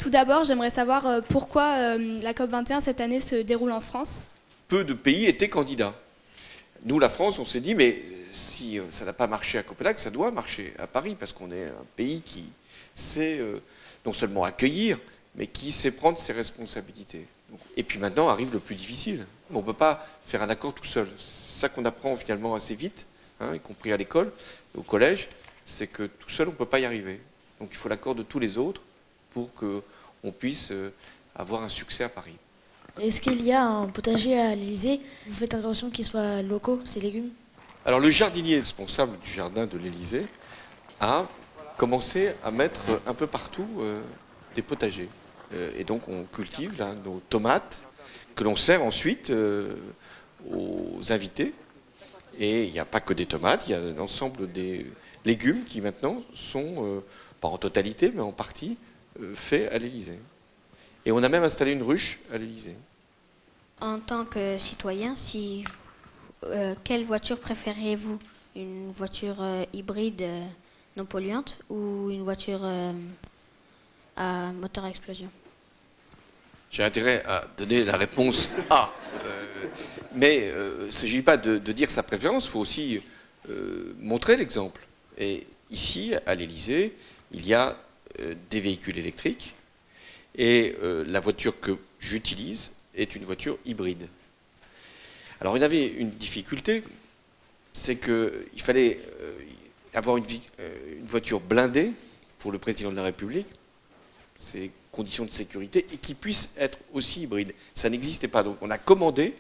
Tout d'abord, j'aimerais savoir pourquoi la COP21 cette année se déroule en France. Peu de pays étaient candidats. Nous, la France, on s'est dit, mais si ça n'a pas marché à Copenhague, ça doit marcher à Paris, parce qu'on est un pays qui sait non seulement accueillir, mais qui sait prendre ses responsabilités. Et puis maintenant arrive le plus difficile. On ne peut pas faire un accord tout seul. C'est ça qu'on apprend finalement assez vite, hein, y compris à l'école, au collège, c'est que tout seul, on ne peut pas y arriver. Donc il faut l'accord de tous les autres pour qu'on puisse avoir un succès à Paris. Est-ce qu'il y a un potager à l'Élysée? Vous faites attention qu'ils soient locaux, ces légumes? Alors le jardinier responsable du jardin de l'Élysée a commencé à mettre un peu partout des potagers. Et donc on cultive là, nos tomates que l'on sert ensuite aux invités. Et il n'y a pas que des tomates, il y a l'ensemble des légumes qui maintenant sont, pas en totalité, mais en partie, faits à l'Élysée. Et on a même installé une ruche à l'Élysée. En tant que citoyen, quelle voiture préférez-vous? Une voiture hybride non polluante ou une voiture à moteur à explosion? J'ai intérêt à donner la réponse A. Mais il ne s'agit pas de dire sa préférence, il faut aussi montrer l'exemple. Et ici, à l'Élysée, il y a des véhicules électriques et la voiture que j'utilise est une voiture hybride. Alors il y avait une difficulté, c'est qu'il fallait avoir une voiture blindée pour le président de la République, ces conditions de sécurité, et qui puisse être aussi hybride. Ça n'existait pas, donc on a commandé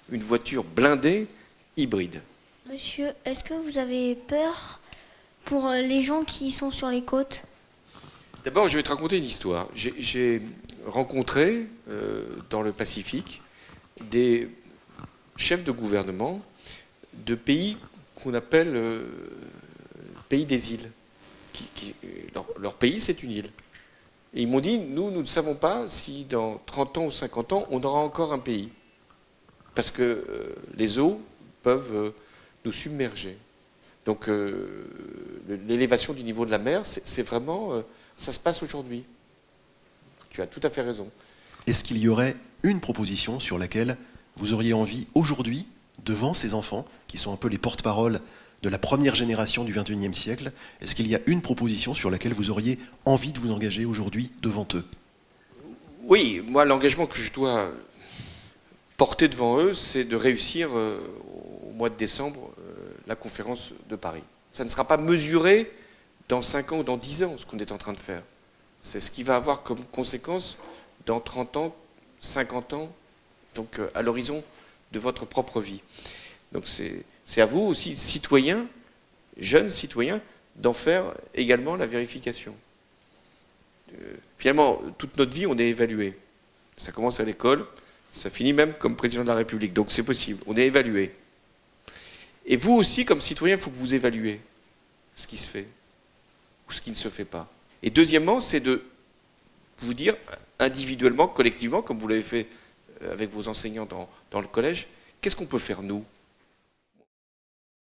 une voiture blindée hybride. Monsieur, est-ce que vous avez peur pour les gens qui sont sur les côtes? D'abord, je vais te raconter une histoire. J'ai rencontré dans le Pacifique des chefs de gouvernement de pays qu'on appelle pays des îles. Leur pays, c'est une île. Et ils m'ont dit, nous ne savons pas si dans 30 ans ou 50 ans, on aura encore un pays. Parce que les eaux peuvent nous submerger. Donc l'élévation du niveau de la mer, c'est vraiment... ça se passe aujourd'hui. Tu as tout à fait raison. Est-ce qu'il y aurait une proposition sur laquelle vous auriez envie aujourd'hui, devant ces enfants, qui sont un peu les porte-parole de la première génération du XXIe siècle, est-ce qu'il y a une proposition sur laquelle vous auriez envie de vous engager aujourd'hui devant eux? Oui, moi l'engagement que je dois porter devant eux, c'est de réussir au mois de décembre la conférence de Paris. Ça ne sera pas mesuré dans 5 ans ou dans 10 ans, ce qu'on est en train de faire. C'est ce qui va avoir comme conséquence dans 30 ans, 50 ans, donc à l'horizon de votre propre vie. Donc c'est à vous aussi, citoyens, jeunes citoyens, d'en faire également la vérification. Finalement, toute notre vie, on est évalué. Ça commence à l'école, ça finit même comme président de la République. Donc c'est possible, on est évalué. Et vous aussi, comme citoyen, il faut que vous évaluez ce qui se fait ou ce qui ne se fait pas. Et deuxièmement, c'est de vous dire individuellement, collectivement, comme vous l'avez fait avec vos enseignants dans le collège, qu'est-ce qu'on peut faire nous ?